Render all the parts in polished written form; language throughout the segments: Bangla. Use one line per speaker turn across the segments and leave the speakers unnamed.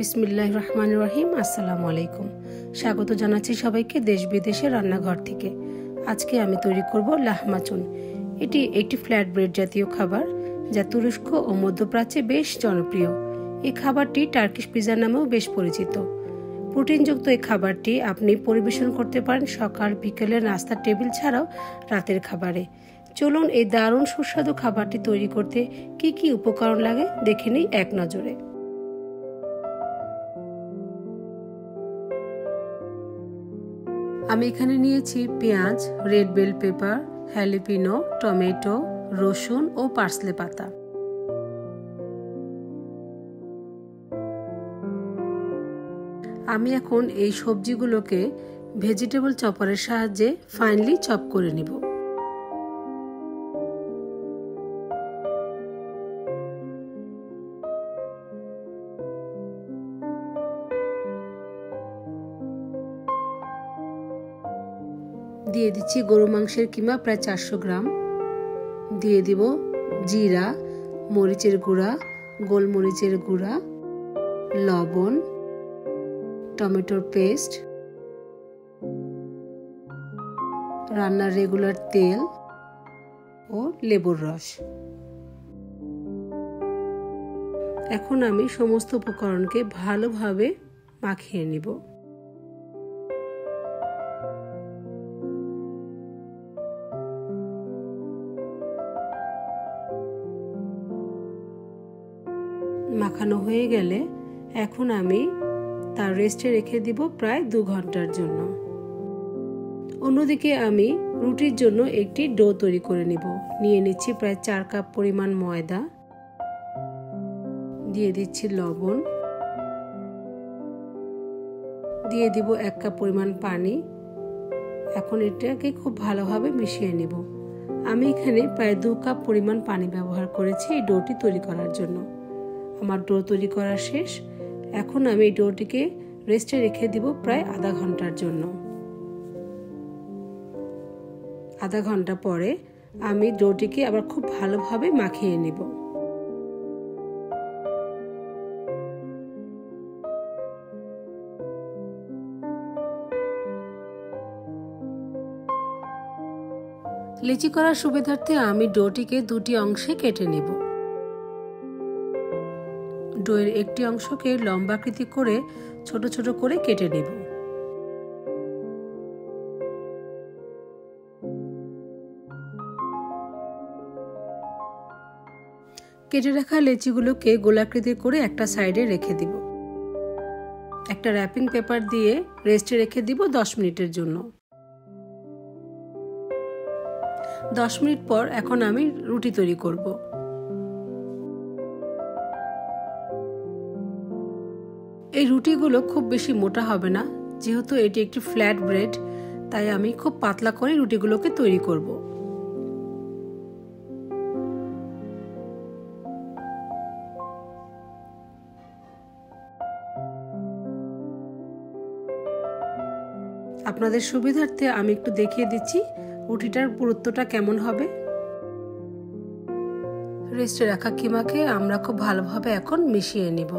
বিসমিল্লাহির রহমানির রহিম। আসসালামু আলাইকুম। স্বাগত জানাচ্ছি সবাইকে দেশ বিদেশের রান্নাঘর থেকে। আজকে আমি তৈরি করব লাহমাচুন। এটি একটি ফ্ল্যাট ব্রেড জাতীয় খাবার যা তুরস্ক ও মধ্যপ্রাচ্যে বেশ জনপ্রিয়। এই খাবারটি টার্কিশ পিৎজা নামেও বেশ পরিচিত। প্রোটিনযুক্ত এই খাবারটি আপনি পরিবেশন করতে পারেন সকাল বিকেলের নাস্তার টেবিল ছাড়াও রাতের খাবারে। চলুন এই দারুণ সুস্বাদু খাবারটি তৈরি করতে কি কি উপকরণ লাগে দেখে নিই এক নজরে। আমি এখানে নিয়েছি পেঁয়াজ, রেড বেল পেপার, হ্যালিপিনো, টমেটো, রসুন ও পার্সলে পাতা। আমি এখন এই সবজিগুলোকে ভেজিটেবল চপারের সাহায্যে ফাইনলি চপ করে নিব। দিয়ে দিচ্ছি গরু মাংসের কিমা প্রায় 400 গ্রাম। দিয়ে দিব জিরা, মরিচের গুঁড়া, গোলমরিচের গুঁড়া, লবণ, টমেটোর পেস্ট, রান্নার রেগুলার তেল ও লেবুর রস। এখন আমি সমস্ত উপকরণকে ভালোভাবে মাখিয়ে নিব। মাখানো হয়ে গেলে এখন আমি তার রেস্টে রেখে দিব প্রায় 2 ঘন্টার জন্য। অন্যদিকে আমি রুটির জন্য একটি ডো তৈরি করে নিব। নিয়ে নিচ্ছি প্রায় 4 কাপ পরিমাণ ময়দা, দিয়ে দিচ্ছি লবণ, দিয়ে দিব 1 কাপ পরিমাণ পানি। এখন এটাকে খুব ভালোভাবে মিশিয়ে নিব। আমি এখানে প্রায় 2 কাপ পরিমাণ পানি ব্যবহার করেছি এই ডোটি তৈরি করার জন্য। আমার ডো তৈরি করা শেষ। এখন আমি এই ডোটিকে রেস্টে রেখে দিব প্রায় আধা ঘন্টার জন্য। আধা ঘন্টা পরে আমি ডোটিকে আবার খুব ভালোভাবে মাখিয়ে নিব। লিচি করার সুবিধার্থে আমি ডোটিকে 2টি অংশে কেটে নিব। ডোয়ের একটি অংশকে লম্বাকৃতি করে ছোট ছোট করে কেটে নেব। কেটে রাখা লেচিগুলোকে গোলাকৃতি করে একটা সাইডে রেখে দিব। একটা র্যাপিং পেপার দিয়ে রেস্টে রেখে দিব 10 মিনিটের জন্য। 10 মিনিট পর এখন আমি রুটি তৈরি করব। এই রুটিগুলো খুব বেশি মোটা হবে না, যেহেতু এটি একটি ফ্ল্যাট ব্রেড, তাই আমি খুব পাতলা করে রুটিগুলোকে তৈরি করব। আপনাদের সুবিধার্থে আমি একটু দেখিয়ে দিচ্ছি রুটিটার পুরুত্বটা কেমন হবে। রেস্টে রাখা কিমাকে আমরা খুব ভালোভাবে এখন মিশিয়ে নিব।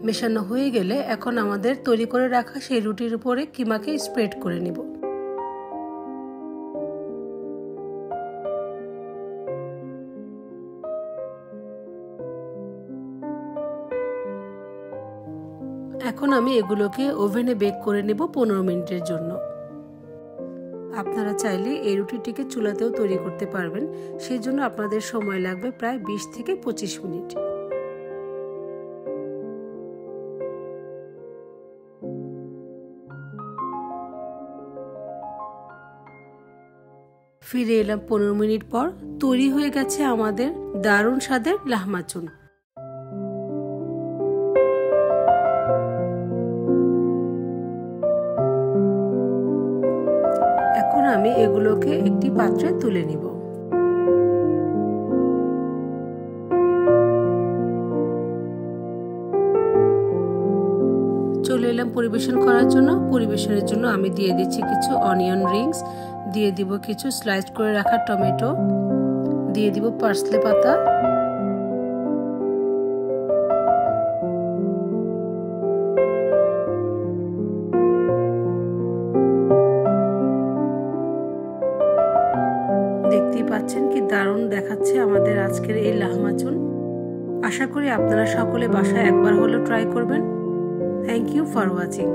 মেশানো হয়ে গেলে এখন আমাদের তৈরি করে রাখা সেই রুটির উপরে কিমাকে স্প্রেড করে নিব। এখন আমি এগুলোকে ওভেনে বেক করে নেব 15 মিনিটের জন্য। আপনারা চাইলে এই রুটিটিকে চুলাতেও তৈরি করতে পারবেন, সেই জন্য আপনাদের সময় লাগবে প্রায় 20 থেকে 25 মিনিট। ফিরে এলাম 15 মিনিট পর। তৈরি হয়ে গেছে আমাদের দারুণ স্বাদের লাহমাচুন। এখন আমি এগুলোকে একটি পাত্রে তুলে নিব। চলে এলাম পরিবেশন করার জন্য। পরিবেশনের জন্য আমি দিয়ে দিচ্ছি কিছু অনিয়ন রিংস, দিয়ে দিব কিছু স্লাইস করে রাখা টমেটো, দিয়ে দিব পার্সলে পাতা, দেখতেই পাচ্ছেন কি দারুণ দেখাচ্ছে আমাদের আজকের এই লাহমাচুন। আশা করি আপনারা সকলে বাসায় একবার হলেও ট্রাই করবেন। Thank you for watching.